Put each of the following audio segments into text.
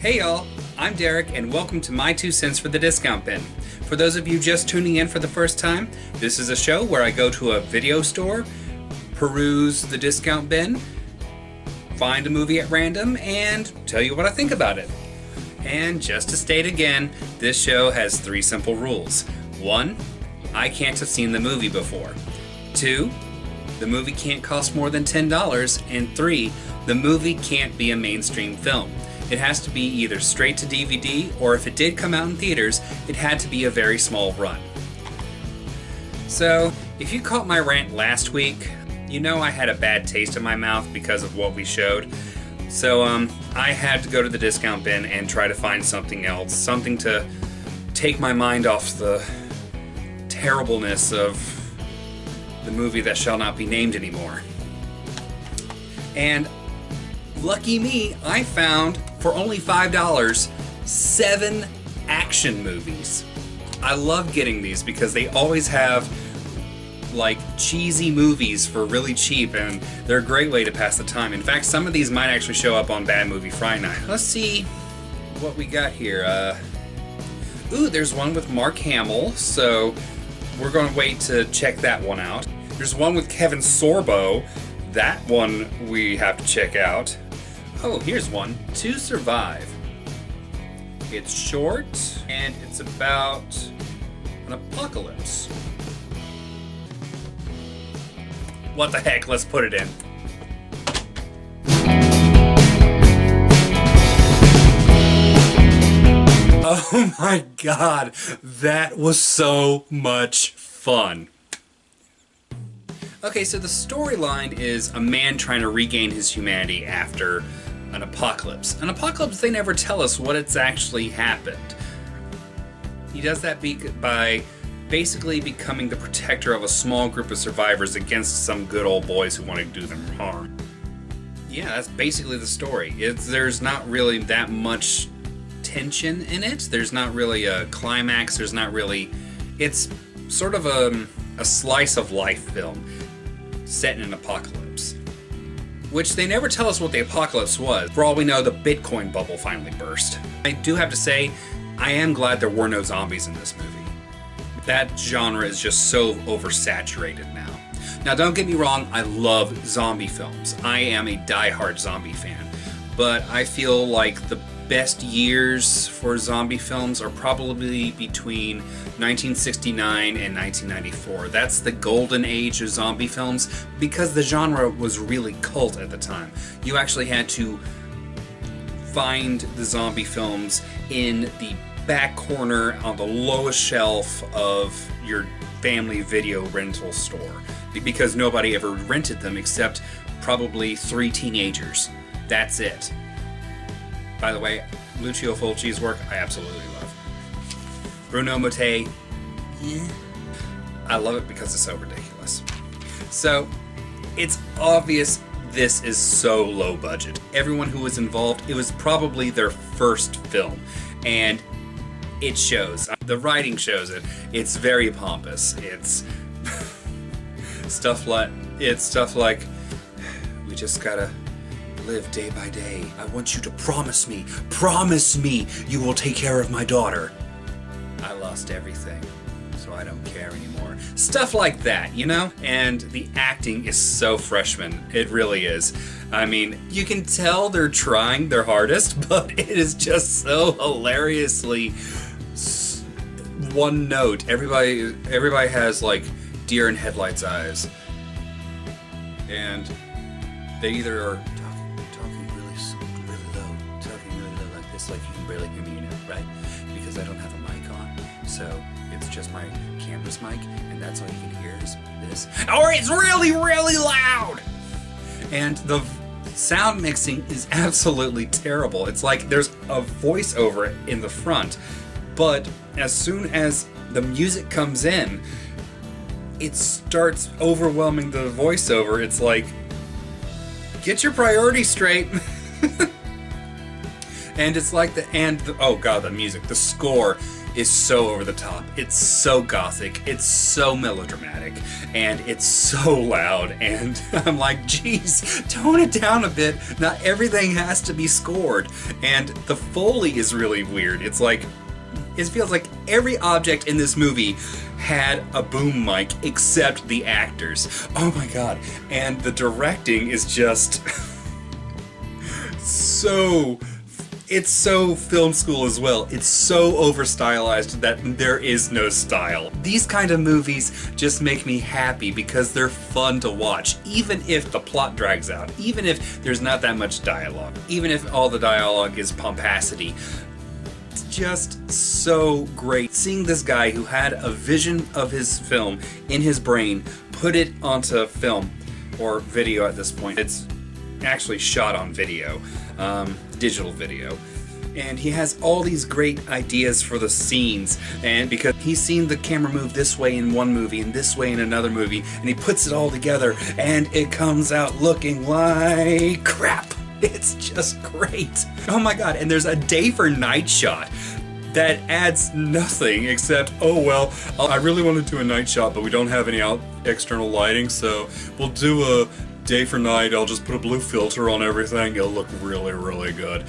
Hey y'all, I'm Derek and welcome to My Two Cents for the Discount Bin. For those of you just tuning in for the first time, this is a show where I go to a video store, peruse the discount bin, find a movie at random, and tell you what I think about it. And just to state again, this show has 3 simple rules. 1, I can't have seen the movie before. 2, the movie can't cost more than $10. And 3, the movie can't be a mainstream film. It has to be either straight to DVD, or if it did come out in theaters, it had to be a very small run. So, if you caught my rant last week, you know I had a bad taste in my mouth because of what we showed. So, I had to go to the discount bin and try to find something else, something to take my mind off the terribleness of the movie that shall not be named anymore. And lucky me, I found, for only $5, 7 action movies. I love getting these because they always have like cheesy movies for really cheap, and they're a great way to pass the time. In fact, some of these might actually show up on Bad Movie Friday Night. Let's see what we got here. Ooh, there's one with Mark Hamill, so we're going to wait to check that one out. There's one with Kevin Sorbo. That one we have to check out. Oh, here's one. To Survive. It's short, and it's about an apocalypse. What the heck? Let's put it in. Oh my god, that was so much fun. Okay, so the storyline is a man trying to regain his humanity after an apocalypse. An apocalypse, they never tell us what it's actually happened. He does that by basically becoming the protector of a small group of survivors against some good old boys who want to do them harm. Yeah, that's basically the story. There's not really that much tension in it. There's not really a climax. There's not really... It's sort of a slice of life film set in an apocalypse. Which they never tell us what the apocalypse was. For all we know, the Bitcoin bubble finally burst. I do have to say, I am glad there were no zombies in this movie. That genre is just so oversaturated now. Now, don't get me wrong, I love zombie films. I am a diehard zombie fan. But I feel like the best years for zombie films are probably between 1969 and 1994. That's the golden age of zombie films because the genre was really cult at the time. You actually had to find the zombie films in the back corner on the lowest shelf of your family video rental store because nobody ever rented them except probably 3 teenagers. That's it. By the way, Lucio Fulci's work I absolutely love. Bruno Mattei, yeah. I love it because it's so ridiculous. So, it's obvious this is so low budget. Everyone who was involved, it was probably their first film, and it shows. The writing shows it. It's very pompous. It's stuff like we just gotta live day by day. I want you to promise me you will take care of my daughter. I lost everything, so I don't care anymore. Stuff like that, you know? And the acting is so freshman. It really is. I mean, you can tell they're trying their hardest, but it is just so hilariously one note. Everybody has like deer in headlights eyes. And they either are talking really low like this, like you can barely hear me, right? Because I don't have a mic on, so it's just my camera's mic, and that's all you can hear is this. Or it's really, really loud! And the sound mixing is absolutely terrible. It's like there's a voiceover in the front, but as soon as the music comes in, it starts overwhelming the voiceover. It's like, get your priorities straight. And it's like oh god, the music, the score is so over the top. It's so gothic, it's so melodramatic, and it's so loud, and I'm like, geez, tone it down a bit. Not everything has to be scored. And the Foley is really weird. It's like, it feels like every object in this movie had a boom mic except the actors. Oh my god. And the directing is just it's so film school as well. It's so over stylized that there is no style. These kind of movies just make me happy because they're fun to watch, even if the plot drags out, even if there's not that much dialogue, even if all the dialogue is pomposity. It's just so great seeing this guy who had a vision of his film in his brain, put it onto film or video at this point. It's actually shot on video, digital video, and he has all these great ideas for the scenes, and because he's seen the camera move this way in one movie and this way in another movie, and he puts it all together and it comes out looking like crap. It's just great. Oh my god, and there's a day for night shot that adds nothing except, oh well, I really want to do a night shot, but we don't have any external lighting, so we'll do a day for night. I'll just put a blue filter on everything. It'll look really, really good.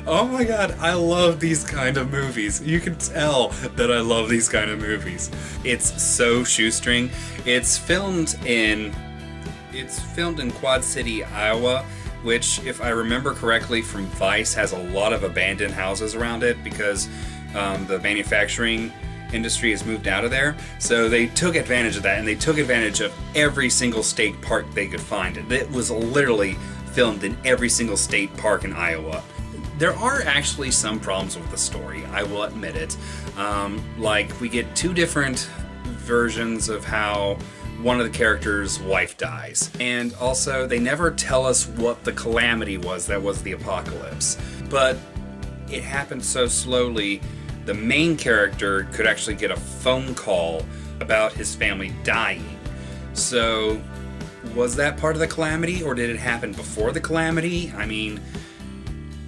Oh my god, I love these kind of movies. You can tell that I love these kind of movies. It's so shoestring. It's filmed in Quad City, Iowa, which, if I remember correctly from Vice, has a lot of abandoned houses around it because the manufacturing industry has moved out of there. So they took advantage of that, and they took advantage of every single state park they could find. It was literally filmed in every single state park in Iowa. There are actually some problems with the story, I will admit it. Like, we get two different versions of how one of the characters' wife dies. And also, they never tell us what the calamity was that was the apocalypse. But it happened so slowly, the main character could actually get a phone call about his family dying. So, was that part of the calamity, or did it happen before the calamity? I mean,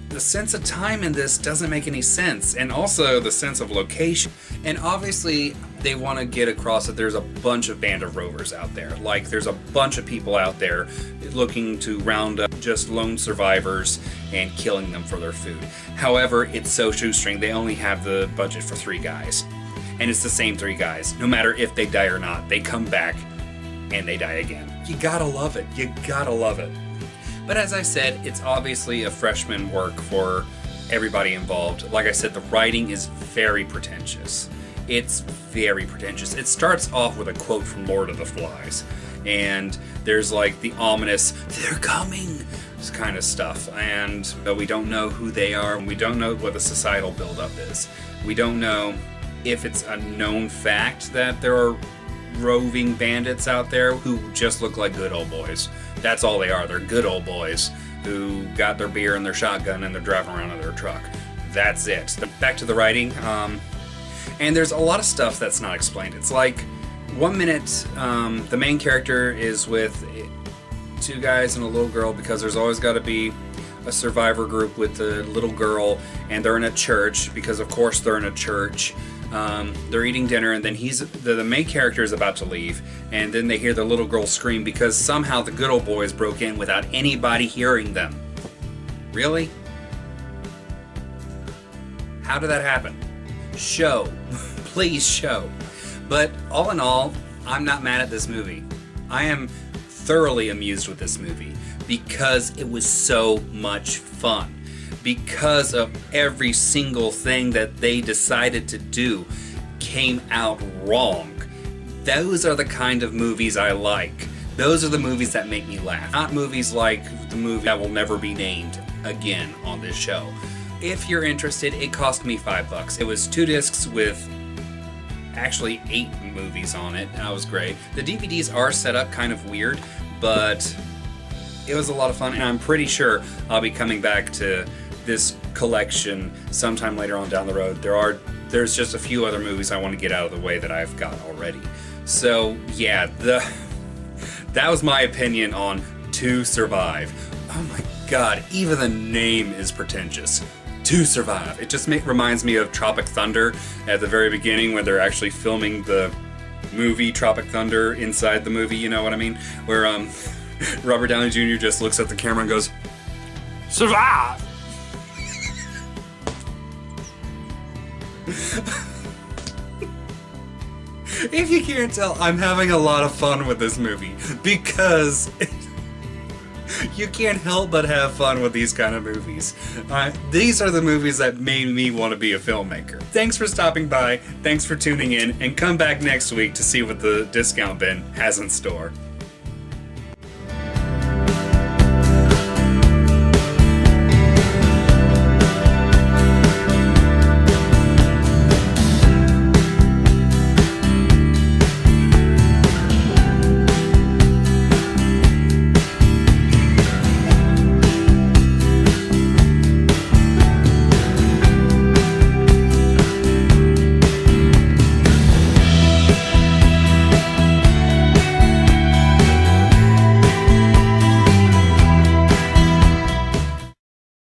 the sense of time in this doesn't make any sense, and also the sense of location. And obviously, they want to get across that there's a bunch of band of rovers out there. Like, there's a bunch of people out there looking to round up just lone survivors and killing them for their food. However, it's so shoestring, they only have the budget for 3 guys. And it's the same 3 guys. No matter if they die or not, they come back and they die again. You gotta love it. You gotta love it. But as I said, it's obviously a freshman work for everybody involved. Like I said, the writing is very pretentious. It's very pretentious. It starts off with a quote from Lord of the Flies, and there's like the ominous, they're coming, kind of stuff, and we don't know who they are, and we don't know what the societal buildup is. We don't know if it's a known fact that there are roving bandits out there who just look like good old boys. That's all they are. They're good old boys who got their beer and their shotgun and they're driving around in their truck. That's it. Back to the writing. And there's a lot of stuff that's not explained. It's like, 1 minute, the main character is with 2 guys and a little girl, because there's always got to be a survivor group with the little girl, and they're in a church, because of course they're in a church. They're eating dinner, and then the main character is about to leave, and then they hear the little girl scream because somehow the good old boys broke in without anybody hearing them. Really? How did that happen? Show. Please show. But all in all, I'm not mad at this movie. I am thoroughly amused with this movie because it was so much fun. Because of every single thing that they decided to do came out wrong. Those are the kind of movies I like. Those are the movies that make me laugh. Not movies like the movie that will never be named again on this show. If you're interested, it cost me $5. It was 2 discs with actually 8 movies on it. That was great. The DVDs are set up kind of weird, but it was a lot of fun, and I'm pretty sure I'll be coming back to this collection sometime later on down the road. There's just a few other movies I want to get out of the way that I've got already. So yeah, that was my opinion on To Survive. Oh my god, even the name is pretentious. to survive. It just reminds me of Tropic Thunder at the very beginning when they're actually filming the movie Tropic Thunder inside the movie, you know what I mean? Where Robert Downey Jr. just looks at the camera and goes, survive! If you can't tell, I'm having a lot of fun with this movie because you can't help but have fun with these kind of movies. These are the movies that made me want to be a filmmaker. Thanks for stopping by, thanks for tuning in, and come back next week to see what the discount bin has in store.